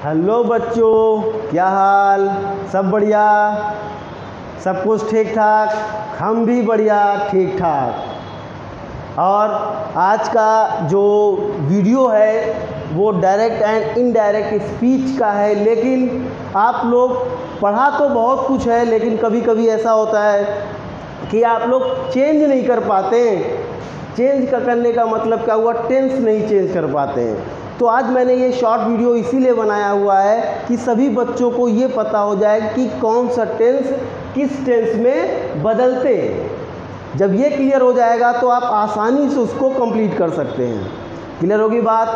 Hello बच्चों, क्या हाल? सब बढ़िया? सब कुछ ठीक ठाक? हम भी बढ़िया ठीक ठाक। और आज का जो वीडियो है वो डायरेक्ट एंड इनडायरेक्ट स्पीच का है। लेकिन आप लोग पढ़ा तो बहुत कुछ है, लेकिन कभी कभी ऐसा होता है कि आप लोग चेंज नहीं कर पाते। चेंज करने का मतलब क्या हुआ? टेंस नहीं चेंज कर पाते हैं। तो आज मैंने ये शॉर्ट वीडियो इसीलिए बनाया हुआ है कि सभी बच्चों को ये पता हो जाए कि कौन सा टेंस किस टेंस में बदलते हैं। जब ये क्लियर हो जाएगा तो आप आसानी से उसको कंप्लीट कर सकते हैं। क्लियर होगी बात?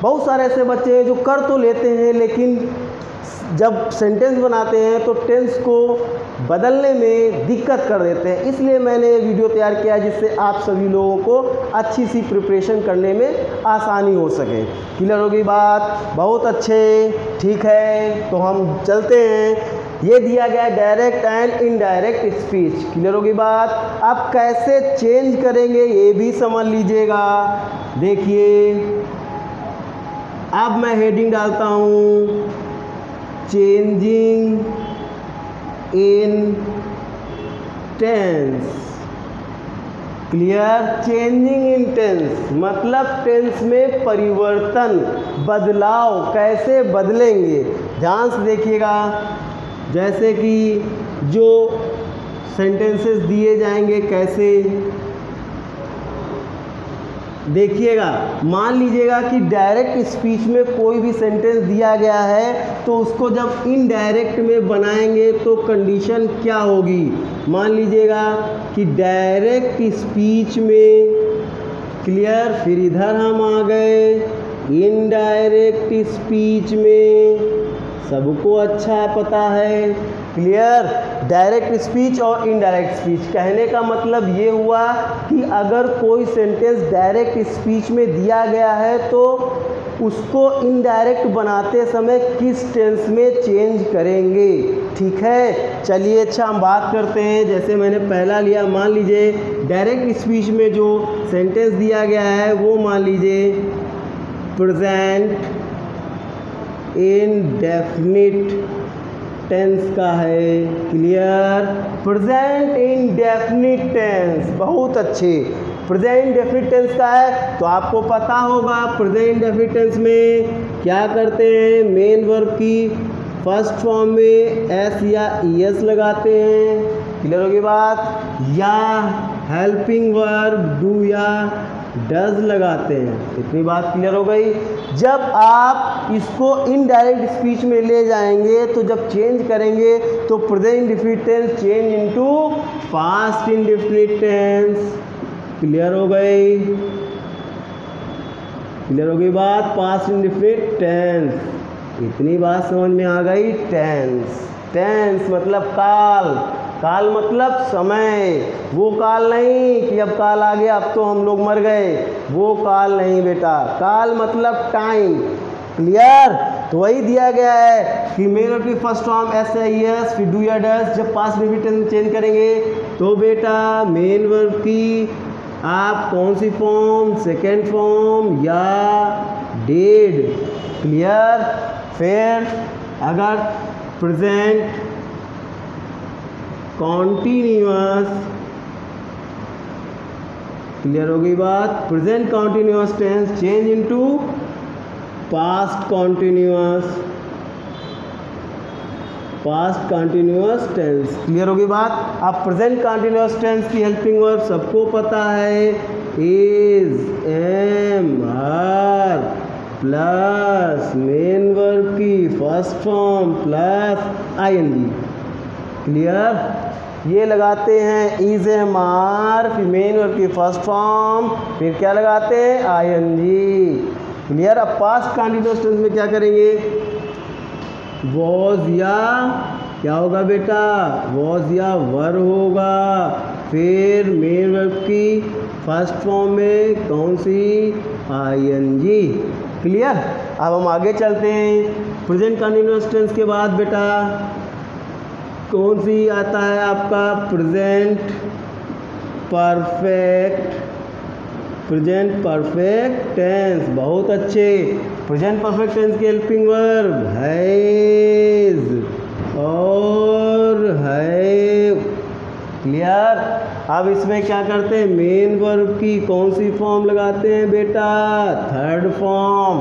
बहुत सारे ऐसे बच्चे हैं जो कर तो लेते हैं, लेकिन जब सेंटेंस बनाते हैं तो टेंस को बदलने में दिक्कत कर देते हैं। इसलिए मैंने ये वीडियो तैयार किया जिससे आप सभी लोगों को अच्छी सी प्रिपरेशन करने में आसानी हो सके। क्लियर होगी बात? बहुत अच्छे, ठीक है। तो हम चलते हैं। ये दिया गया है direct and indirect speech. Clear होगी बात? अब कैसे चेंज करेंगे ये भी समझ लीजिएगा। देखिए, अब मैं हेडिंग डालता हूँ changing in tense. Clear? Changing in tense मतलब टेंस में परिवर्तन, बदलाव कैसे बदलेंगे। ध्यान से देखिएगा। जैसे कि जो सेंटेंसेस दिए जाएंगे कैसे देखिएगा। मान लीजिएगा कि डायरेक्ट स्पीच में कोई भी सेंटेंस दिया गया है तो उसको जब इनडायरेक्ट में बनाएंगे तो कंडीशन क्या होगी। मान लीजिएगा कि डायरेक्ट स्पीच में, क्लियर, फिर इधर हम आ गए इनडायरेक्ट स्पीच में। सबको अच्छा पता है। क्लियर? डायरेक्ट स्पीच और इनडायरेक्ट स्पीच कहने का मतलब ये हुआ कि अगर कोई सेंटेंस डायरेक्ट स्पीच में दिया गया है तो उसको इनडायरेक्ट बनाते समय किस टेंस में चेंज करेंगे। ठीक है, चलिए अच्छा हम बात करते हैं। जैसे मैंने पहला लिया, मान लीजिए डायरेक्ट स्पीच में जो सेंटेंस दिया गया है वो मान लीजिए प्रेजेंट इंडेफिनिट टेंस का है। क्लियर? प्रेजेंट इंडेफिनिट टेंस, बहुत अच्छे। प्रेजेंट इंडेफिनिट टेंस का है तो आपको पता होगा प्रेजेंट इंडेफिनिट टेंस में क्या करते हैं। मेन वर्ब की फर्स्ट फॉर्म में एस या ईएस लगाते हैं। क्लियर होगी बात? या हेल्पिंग वर्ब डू या डज लगाते हैं। इतनी बात क्लियर हो गई। जब आप इसको इनडायरेक्ट स्पीच में ले जाएंगे तो जब चेंज करेंगे तो present indefinite tense change into past indefinite tense. Clear हो गई? क्लियर हो गई बात? Past indefinite tense. इतनी बात समझ में आ गई। टेंस, टेंस मतलब काल। काल मतलब समय। वो काल नहीं कि अब काल आ गया अब तो हम लोग मर गए, वो काल नहीं बेटा। काल मतलब टाइम। क्लियर? तो वही दिया गया है कि मेन वर्ब की फर्स्ट फॉर्म एस या ईएस फिर डू या डज। जब पास्ट इंडेफिनिट टेंस में चेंज करेंगे तो बेटा मेन वर्ब की आप कौन सी फॉर्म, सेकेंड फॉर्म या डिड। क्लियर? फिर अगर प्रेजेंट कॉन्टिन्यूअस, क्लियर हो गई बात? Present continuous tense change into past continuous, past continuous tense. Clear हो गई बात? अब प्रेजेंट कॉन्टिन्यूअस टेंस की हेल्पिंग वर्ब सबको पता है, is, am, are plus main verb की first form plus ING. Clear? ये लगाते हैं इज, एम, आर, फिर मेन वर्ब की फर्स्ट फॉर्म, फिर क्या लगाते हैं? आईएनजी। क्लियर? अब पास्ट कंटीन्यूअस टेंस में क्या करेंगे? वॉज या क्या होगा बेटा? वॉज या वर होगा। फिर मेन वर्ब की फर्स्ट फॉर्म में कौन सी? आईएनजी। क्लियर? अब हम आगे चलते हैं। प्रेजेंट कंटीन्यूअस टेंस के बाद बेटा कौन सी आता है आपका? Present perfect present perfect tense, बहुत अच्छे। प्रेजेंट परफेक्ट टेंस की हेल्पिंग वर्ब हैज और हैव। क्लियर। अब इसमें क्या करते हैं, मेन वर्ब की कौन सी फॉर्म लगाते हैं बेटा, थर्ड फॉर्म।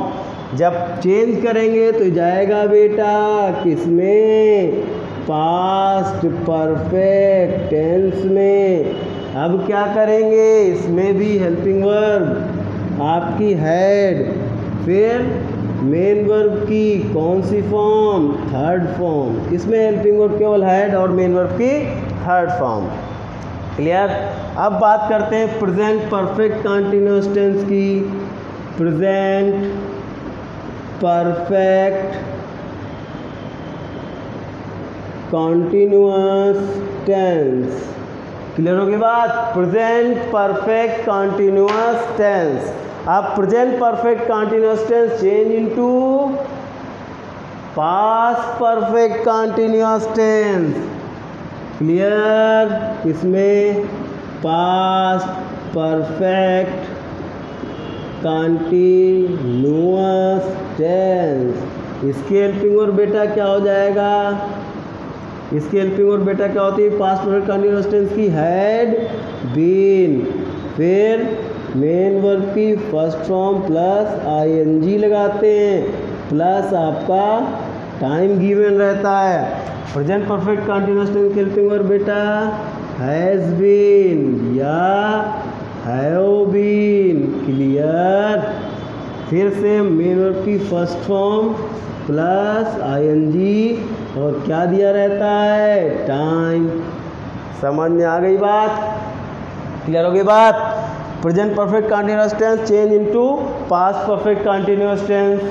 जब चेंज करेंगे तो जाएगा बेटा किसमें, पास्ट परफेक्ट टेंस में। अब क्या करेंगे, इसमें भी हेल्पिंग वर्ब आपकी हैड, फिर मेन वर्ब की कौन सी फॉर्म, थर्ड फॉर्म। इसमें हेल्पिंग वर्ब केवल हैड और मेन वर्ब की थर्ड फॉर्म। क्लियर। अब बात करते हैं प्रेजेंट परफेक्ट कंटीन्यूअस टेंस की। Present perfect continuous tense. Clear होगी बात। Present perfect continuous tense. अब present perfect continuous tense change into past perfect continuous tense. Clear. इसमें पास्ट परफेक्ट कंटीन्यूअस टेंस। इसकी हेल्पिंग वर्ब बेटा क्या हो जाएगा, इसकी हेल्पिंग वर्ब बेटा क्या होती है, पास्ट परफेक्ट कंटीन्यूअस टेंस की हैड बीन, फिर मेन वर्ब की फर्स्ट फॉर्म प्लस आईएनजी लगाते हैं, प्लस आपका टाइम गिवन रहता है। प्रेजेंट परफेक्ट कंटीन्यूअस टेंस की हेल्पिंग वर्ब बेटा हैज बीन या हैव बीन। क्लियर। फिर से मेन वर्ब की फर्स्ट फॉर्म प्लस आईएनजी और क्या दिया रहता है, टाइम। समझ में आ गई बात, क्लियर हो गई बात। Present perfect continuous tense change into past perfect continuous tense.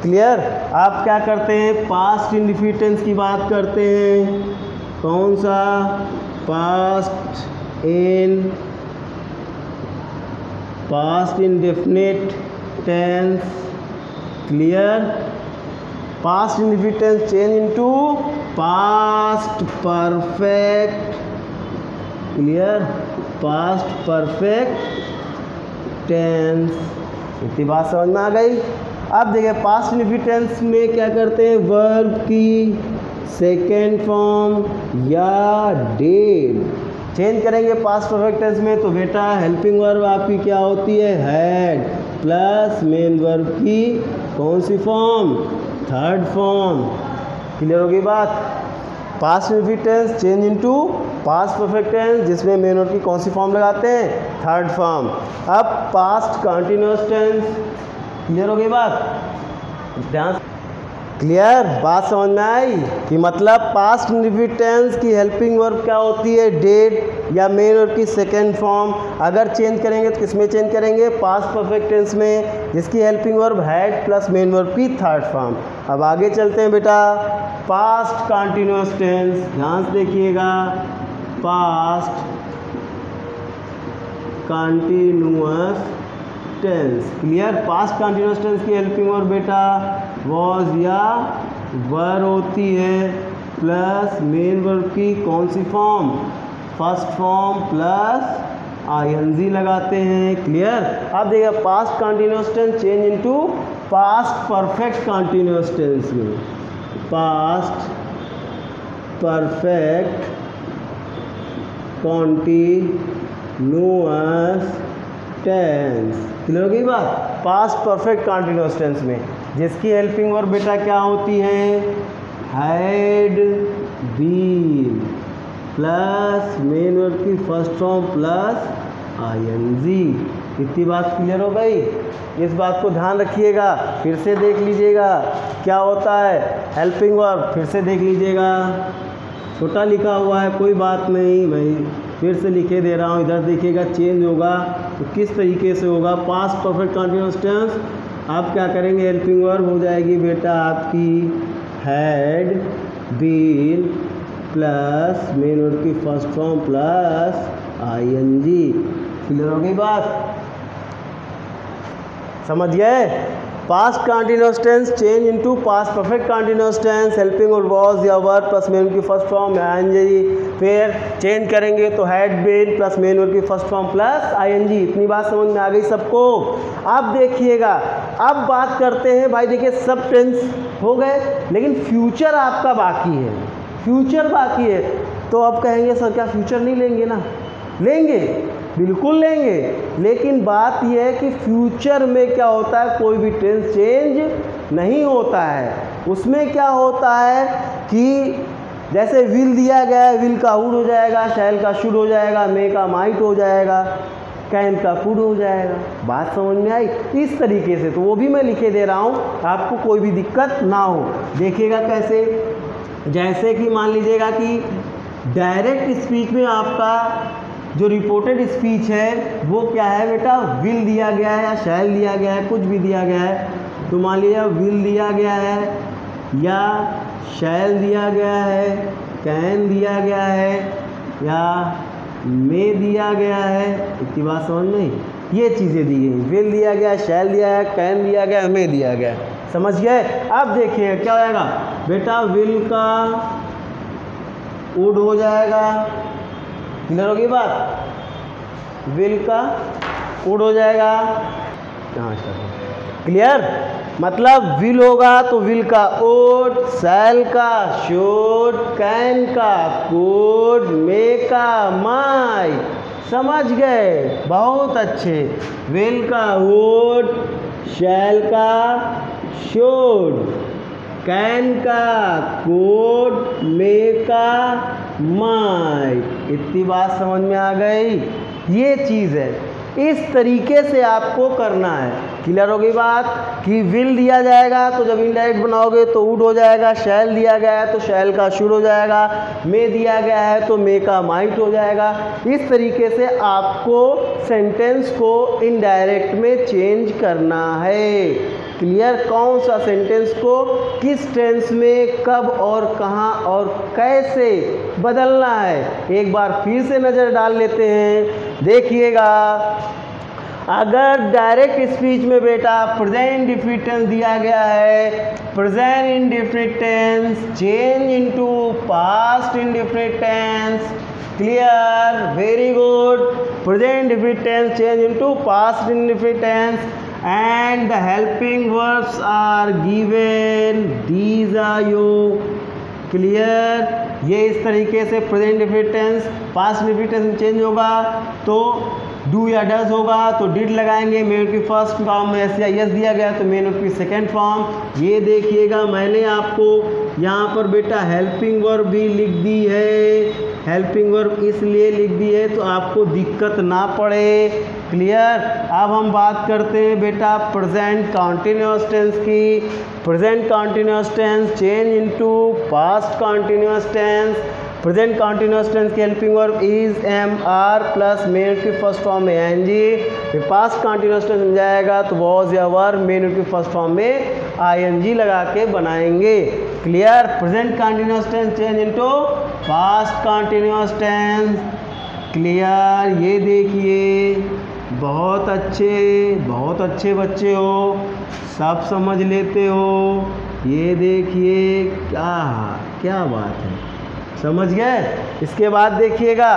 Clear. आप क्या करते हैं, पास्ट इंडेफिनिट टेंस की बात करते हैं। कौन सा, past indefinite tense. Clear. Past indefinite tense change into past perfect. Clear. Past perfect tense. इतनी बात समझ में आ गई। अब देखिए पास्ट इंडेफिनिट टेंस में क्या करते हैं, वर्ब की सेकेंड फॉर्म या डेड चेंज करेंगे पास्ट परफेक्ट टेंस में, तो बेटा हेल्पिंग वर्ब आपकी क्या होती है, हैड, प्लस मेन वर्ब की कौन सी फॉर्म, थर्ड फॉर्म। क्लियर होगी बात। Past indefinite tense change into past perfect tense, जिसमें मेन वर्ब की कौन सी फॉर्म लगाते हैं, थर्ड फॉर्म। अब पास्ट कंटीन्यूअस टेंस। क्लियर हो गई बात, ध्यान। क्लियर, बात समझ में आई कि मतलब पास्ट इंडेफिनिट टेंस की हेल्पिंग वर्ब क्या होती है, डेड या मेन वर्ब की सेकेंड फॉर्म। अगर चेंज करेंगे तो किसमें चेंज करेंगे, पास्ट परफेक्ट टेंस में, जिसकी helping verb had plus main verb की थर्ड फॉर्म। अब आगे चलते हैं बेटा, पास्ट कंटीन्यूअस टेंस, ध्यान से देखिएगा। Past continuous tense. Clear. Past continuous tense की हेल्पिंग वर्ब बेटा वॉज या वर होती है, प्लस मेन वर्ब की कौन सी फॉर्म, फर्स्ट फॉर्म प्लस आईएनजी लगाते हैं। क्लियर। अब देखिए past continuous tense change into past perfect continuous tense में, past perfect continuous tense. Clear हो गई बात। पास्ट परफेक्ट कंटीन्यूअस टेंस में जिसकी हेल्पिंग वर्ब बेटा क्या होती है, had been, plus main verb की फर्स्ट फॉर्म प्लस आईएनजी। इतनी बात क्लियर हो गई। इस बात को ध्यान रखिएगा, फिर से देख लीजिएगा क्या होता है हेल्पिंग वर्ब, फिर से देख लीजिएगा। छोटा लिखा हुआ है, कोई बात नहीं भाई, फिर से लिखे दे रहा हूँ। इधर देखिएगा चेंज होगा तो किस तरीके से होगा। पास्ट परफेक्ट कंटीन्यूअस टेंस आप क्या करेंगे, हेल्पिंग वर्ब हो जाएगी बेटा आपकी had been plus main verb की first form plus ING. Clear हो गई बात, समझ गए। Past continuous tense change into past perfect continuous tense, helping और वाज या वर्ब प्लस मेन की फर्स्ट फॉर्म आईएनजी, फिर चेंज करेंगे तो had been plus main verb की फर्स्ट फॉर्म प्लस आईएनजी। इतनी बात समझ में आ गई सबको। अब देखिएगा, अब बात करते हैं भाई, देखिए सब टेंस हो गए लेकिन फ्यूचर आपका बाकी है, फ्यूचर बाकी है। तो अब कहेंगे सर क्या फ्यूचर नहीं लेंगे ना? लेंगे, बिल्कुल लेंगे, लेकिन बात यह है कि फ्यूचर में क्या होता है, कोई भी टेंस चेंज नहीं होता है। उसमें क्या होता है कि जैसे विल दिया गया है, विल का वुड हो जाएगा, शैल का शुड हो जाएगा, मे का माइट हो जाएगा, कैन का कुड हो जाएगा। बात समझ में आई? इस तरीके से, तो वो भी मैं लिखे दे रहा हूँ, आपको कोई भी दिक्कत ना हो। देखिएगा कैसे, जैसे कि मान लीजिएगा कि डायरेक्ट स्पीच में आपका जो रिपोर्टेड स्पीच है वो क्या है बेटा, विल दिया गया है या शैल दिया गया है, कुछ भी दिया गया है। तो मान लीजिए विल दिया गया है या शैल दिया गया है, कैन दिया गया है या मे दिया गया है। इतनी बात समझ में, ये चीज़ें दी गई, विल दिया गया, शैल दिया है, कैन दिया गया, मे दिया गया। समझ गए? अब देखिए क्या हो जाएगा बेटा, विल का वुड हो जाएगा, क्लियर होगी बात, विल का वुड हो जाएगा। हाँ क्लियर, मतलब विल होगा तो विल का वुड, शैल का शुड, कैन का कुड, मे का माइट। समझ गए? बहुत अच्छे। विल का वुड, शैल का शुड, कैन का कुड, मे का माइट। इतनी बात समझ में आ गई? ये चीज़ है, इस तरीके से आपको करना है। क्लियर हो गई बात कि विल दिया जाएगा तो जब इनडायरेक्ट बनाओगे तो वुड हो जाएगा, शैल दिया गया है तो शैल का शुड हो जाएगा, मे दिया गया है तो मे का माइट हो जाएगा। इस तरीके से आपको सेंटेंस को इनडायरेक्ट में चेंज करना है। क्लियर? कौन सा सेंटेंस को किस टेंस में कब और कहाँ और कैसे बदलना है, एक बार फिर से नज़र डाल लेते हैं। देखिएगा, अगर डायरेक्ट स्पीच में बेटा प्रेजेंट इंडेफिनिट टेंस दिया गया है, present indefinite tense change into past indefinite tense. Clear? Very good. Present indefinite tense change into past indefinite tense and the helping verbs are given, these are you। Clear? ये इस तरीके से present indefinite tense past indefinite tense में change होगा तो do या does होगा तो डिड लगाएंगे, मेन की फर्स्ट फॉर्म में एस या यस दिया गया तो मेन की सेकेंड फॉर्म। ये देखिएगा मैंने आपको यहाँ पर बेटा हेल्पिंग वर्ब भी लिख दी है। हेल्पिंग वर्ब इसलिए लिख दी है तो आपको दिक्कत ना पड़े। क्लियर? अब हम बात करते हैं बेटा प्रेजेंट कंटिन्यूअस टेंस की। Present continuous tense change into past continuous tense. Present continuous tense की helping verb is am are plus main की फर्स्ट फॉर्म में एन जी। फिर पास्ट कंटिन्यूअस टेंस मिल जाएगा तो वॉज या वर मेन की फर्स्ट फॉर्म में आई एन जी लगा के बनाएंगे। Clear? Present continuous tense change into past continuous tense. Clear? ये देखिए, बहुत अच्छे बच्चे हो, सब समझ लेते हो। ये देखिए क्या बात है, समझ गए? इसके बाद देखिएगा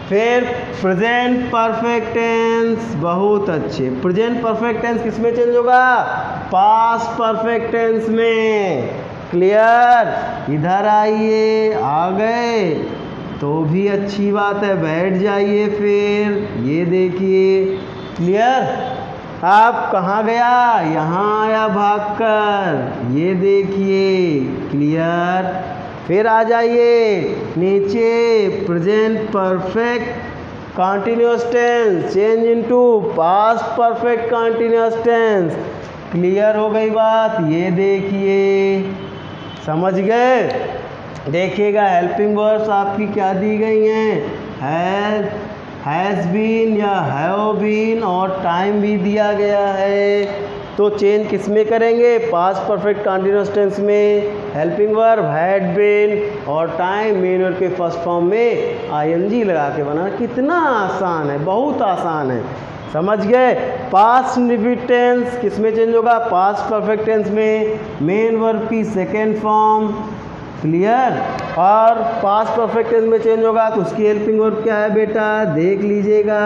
फिर प्रेजेंट परफेक्ट टेंस। बहुत अच्छे। प्रेजेंट परफेक्ट टेंस किस में चेंज होगा? पास्ट परफेक्ट टेंस में। क्लियर? इधर आइए, आ गए तो भी अच्छी बात है, बैठ जाइए फिर। ये देखिए, क्लियर? आप कहाँ गया? यहाँ आया भागकर। ये देखिए, क्लियर? फिर आ जाइए नीचे, present perfect continuous tense change into past perfect continuous tense. Clear हो गई बात? ये देखिए, समझ गए? देखिएगा हेल्पिंग वर्ब्स आपकी क्या दी गई हैं, हैज़ बीन या हैव बीन और टाइम भी दिया गया है। तो चेंज किस में करेंगे? पास्ट परफेक्ट कंटिन्यूअस टेंस में हेल्पिंग वर्ब हैड बीन और टाइम मेन वर्ब के फर्स्ट फॉर्म में आईएनजी लगा के बनाना। कितना आसान है, बहुत आसान है। समझ गए। पास्ट इंडेफिनिट टेंस किस में चेंज होगा? पास्ट परफेक्ट टेंस में मेन वर्ब की सेकेंड फॉर्म, क्लियर। और पास्ट परफेक्ट टेंस में चेंज होगा तो उसकी हेल्पिंग वर्ब क्या है बेटा? देख लीजिएगा,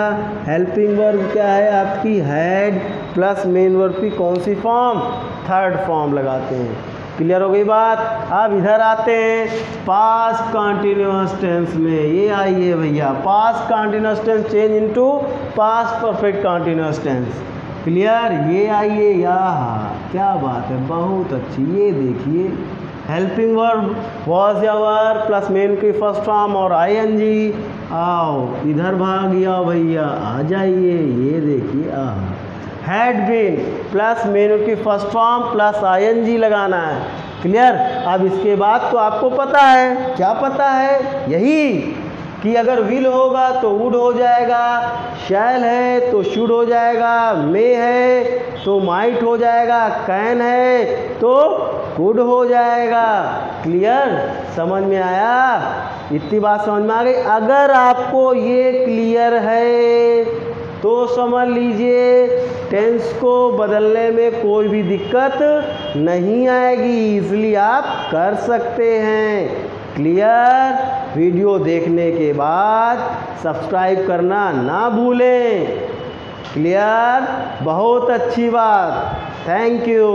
हेल्पिंग वर्ब क्या है आपकी? हैड प्लस मेन वर्ब की कौन सी फॉर्म? थर्ड फॉर्म लगाते हैं। क्लियर हो गई बात। अब इधर आते हैं पास्ट कंटिन्यूअस टेंस में। ये आइए भैया, past continuous tense change into past perfect continuous tense. Clear. ये आइए, यहाँ क्या बात है, बहुत अच्छी। ये देखिए, हेल्पिंग वर्ब वॉज या वर प्लस मेन की फर्स्ट फॉर्म और आईएनजी। आओ इधर भाग गया भैया, आ जाइए। ये देखिए, हैड बीन प्लस मेन की फर्स्ट फॉर्म प्लस आईएनजी लगाना है। क्लियर। अब इसके बाद तो आपको पता है, क्या पता है? यही कि अगर विल होगा तो वुड हो जाएगा, शैल है तो शुड हो जाएगा, मे है तो माइट हो जाएगा, कैन है तो कुड हो जाएगा। क्लियर। समझ में आया? इतनी बात समझ में आ गई। अगर आपको ये क्लियर है तो समझ लीजिए टेंस को बदलने में कोई भी दिक्कत नहीं आएगी, इसलिए आप कर सकते हैं। क्लियर। वीडियो देखने के बाद सब्सक्राइब करना ना भूलें। क्लियर। बहुत अच्छी बात। Thank you.